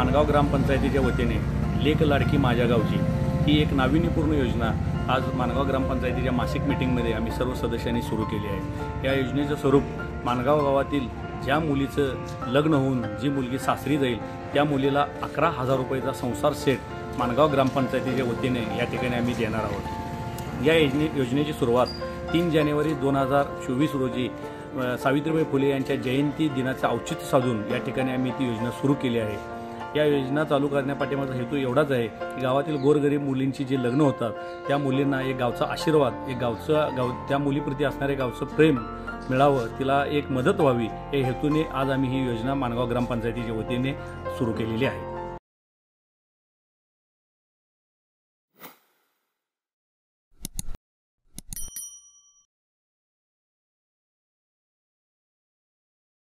माणगाव ग्रामपंचायतीच्या वतीने लेक लाडकी माझ्या गावची ही एक नाविन्यपूर्ण योजना आज माणगाव ग्रामपंचायतीच्या मासिक मीटिंगमध्ये आम्ही सर्व सदस्यांनी सुरू केली आहे। या योजनेचं स्वरूप माणगाव गावातील ज्या मुलीचं लग्न होऊन जी मुलगी सासरी जाईल त्या मुलीला 11,000 रुपयाचा संसार सेट माणगाव ग्रामपंचायतीच्या वतीने या ठिकाणी आम्ही देणार आहोत। या योजनेची सुरुवात 3 जानेवारी 2024 रोजी सावित्रीबाई फुले यांच्या जयंती दिनाचं औचित्य साधून या ठिकाणी आम्ही ती योजना सुरू केली आहे। या योजना चालू करण्यापाठीमागचा हेतू एवढाच आहे की गावातील गोरगरीब मुलींची जी लग्न होतात त्या मुलींना एक गावचा आशीर्वाद, एक त्या मुलीप्रती असणारे गावचं प्रेम मिळावं, तिला एक मदत व्हावी या हेतूने आज आम्ही ही योजना माणगाव ग्रामपंचायतीच्या वतीने सुरू केलेली आहे।